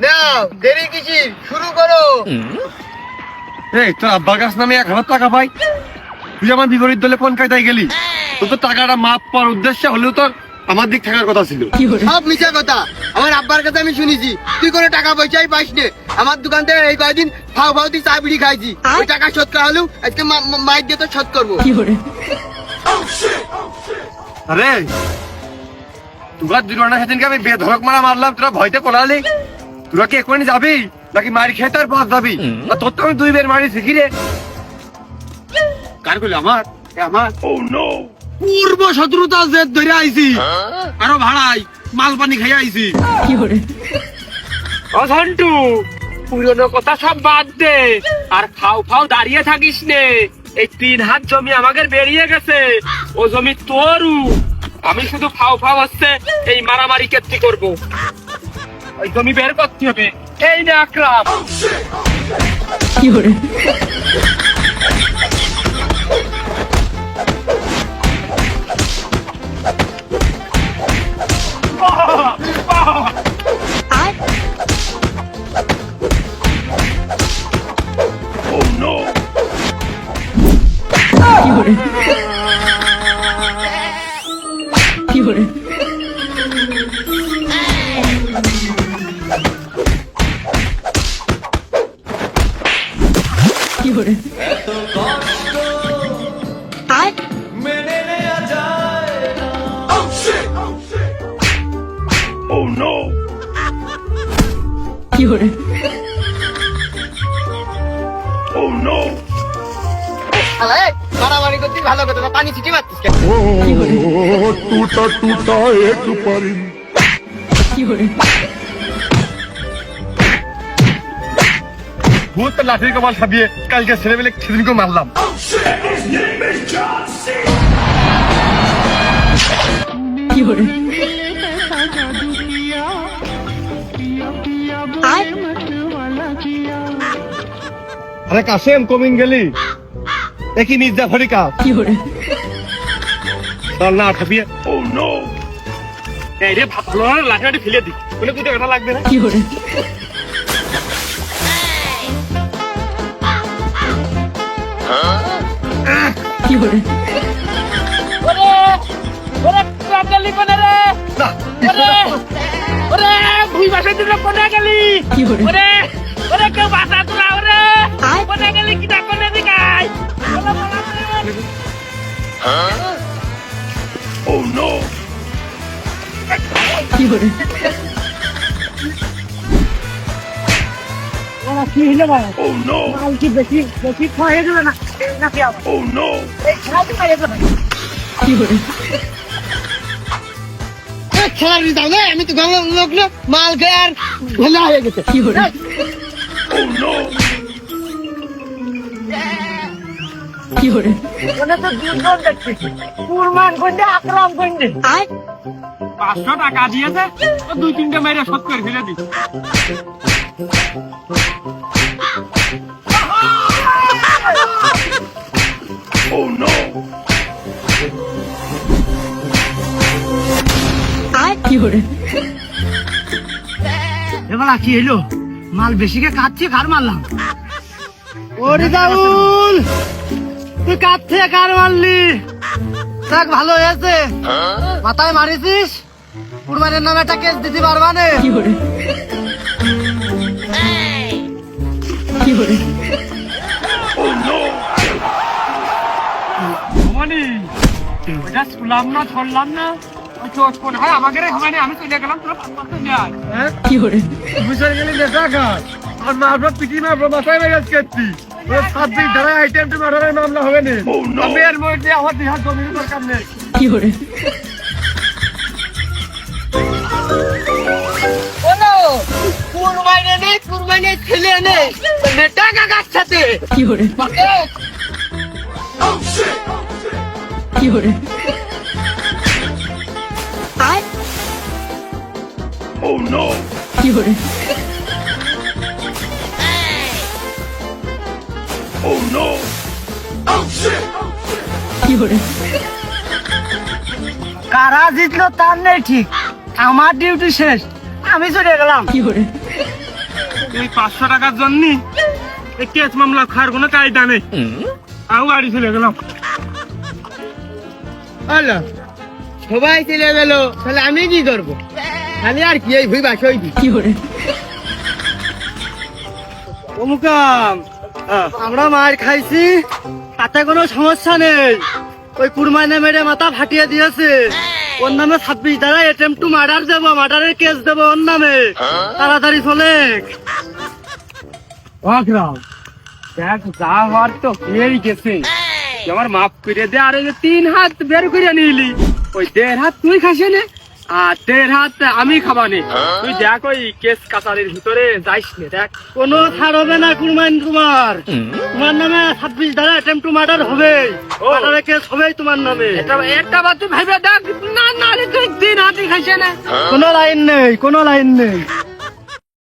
নাও দেরি কিছি, শুরু করো। এই তোর আব্বার কাছ নামে 1000 টাকা পাই, তুই আমার বিপরীত দলে কোন কায়দায় গেলি? তোর তো টাকাটা মাপ পাওয়ার উদ্দেশ্যে হলেও তোর আমার দিক থাকার কথা ছিল। সব মিছা কথা, আমার আব্বার কাছে আমি শুনেছি তুই কোনো টাকা পয়সাই পাইস নে। আমার দোকান থেকে এই কয়দিন ফাও ফাও দিয়ে চা বিড়ি খাইছি, ওই টাকা শোধ করা হলেও আজকে মাইক দিয়ে তো শোধ করবো। আরে তোরা দুজনের সেদিনকে আমি বেধরক মারলাম, তোরা ভয়তে কোলালি। তোরা কি এখনই যাবি নাকি মারি খেয়ে তার পথ যাবি? আর তোর তো আমি 2 বের মারি শিখি রে। কার কইল? আমার আমার পূর্ব শত্রুতা জেদ ধরে আইছি, আরো ভাড়াই মাল পানি খাই আইছি। ও ঝন্টু, পুরনো কথা সব বাদ দে আর ফাও ফাও দাঁড়িয়ে থাকিস নে। এই 3 হাত জমি আমাদের বেরিয়ে গেছে, ও জমি তোরু। আমি শুধু ফাও ফাও হচ্ছে এই মারামারি কেটে করবো। ওই জমি বের করতে হবে। এই না আকরাম, মারামারি করতে ভালো কথা না, পানি ছিটি মারতিস কেন? टूटा टूटा एक परिंद ভূত লাঠির কমাল খাবিয়ে কালকে ছেলেমেলে সেদিনকে মারলাম। আরে কাশেম কমিং গেলি দেখি মির্জা ফরিকা চল না খাবিয়ে। এই রে ভালো লাঠি লাঠি ফেলে দি, বলে 2 টাকা লাগবে না। ভুই বাসায় দিল কোনে গেলি? ওরে ওরে কেউ বাসা তোলা, ওরে কোনে গেলি? কিটা কোনে দিকাই? কি হইলো ভাই? মাল কি বেশি বেশি খাওয়া গেল না নাকি? এই খাওয়া খাইয়ে গেল। খেলার দাও না, আমি তো গাঁয়ের লোক না, মাল খেয়ে আর ভেলা হয়ে গেছে। ওখানে তো 2 জন দেখছি, কুরমান কইতে আকরাম কইতে 500 টাকা দিয়েছে, ও 2-3টা মেরে শোধ করে ফেলে দি। এবার কি হইলো? মাল বেশি কে কাটছে, কার মারলাম? ওরে দাউল, তুই কাটছে কার মারলি? দেখ ভালো হয়েছে, মাথায় মারিছিস, কুরবানের নামে একটা কেস দিতে পারবা না। মানে ওটা শুনলাম না, ধরলাম না, ওই চোট কোন হয় আমাকে মানে আমি চলে গেলাম, তোরা 500 নিয়ে আয়। বুঝে গেলি নেতা কাজ আর মারবো পিটি মারবো মাথায় মেরে কেটছি। 7 দিন ধরে আইটেম টু মার্ডারের মামলা হবে না। আমি এর মধ্যে আমার 2 হাত জমির দরকার নেই। কুরবানি নেই, কুরবানি ছেলে নেই, নেতা কাকার সাথে কারা জিতলো তার নেই ঠিক, আমার ডিউটি শেষ, আমি চলে গেলাম। এই 500 টাকার জন্য এই কেস মামলা খাওয়ার কোনো কায়দা নেই। আমি বাড়ি চলে গেলাম। হলো সবাই চলে গেল, তাহলে আমি কি করবো? আমি আর কি এই ভুই বাসই দি অমুকাম আমরা মার খাইছি, তাতে কোনো সমস্যা নেই। ওই কুরমানে মেরে মাথা ফাটিয়ে দিয়েছে, ওর নামে 26 ধারা অ্যাটেম্পট টু মার্ডার দেবো, মার্ডারের কেস দেবো ওর নামে। তাড়াতাড়ি চলে। দেখ যা হওয়ার তো হয়েই গেছে, তুই আমার মাফ করে দে। আর এই যে 3 হাত বের করে নিলি, ওই 1.5 হাত তুই খাসি নে আর 1.5 হাত আমি খাবানি। তুই দেখ ওই কেস কাছারির ভিতরে যাইস নে। দেখ কোনো ছাড় হবে না কুরমান কুমার, তোমার নামে 26 ধারা অ্যাটেম্পট টু মার্ডার হবে, মার্ডারের কেস হবে তোমার নামে। একটা বার তুই ভাইবে দেখ। না না রে, তুই 3 হাতই খাইছে না। কোনো লাইন নেই, কোনো লাইন নেই।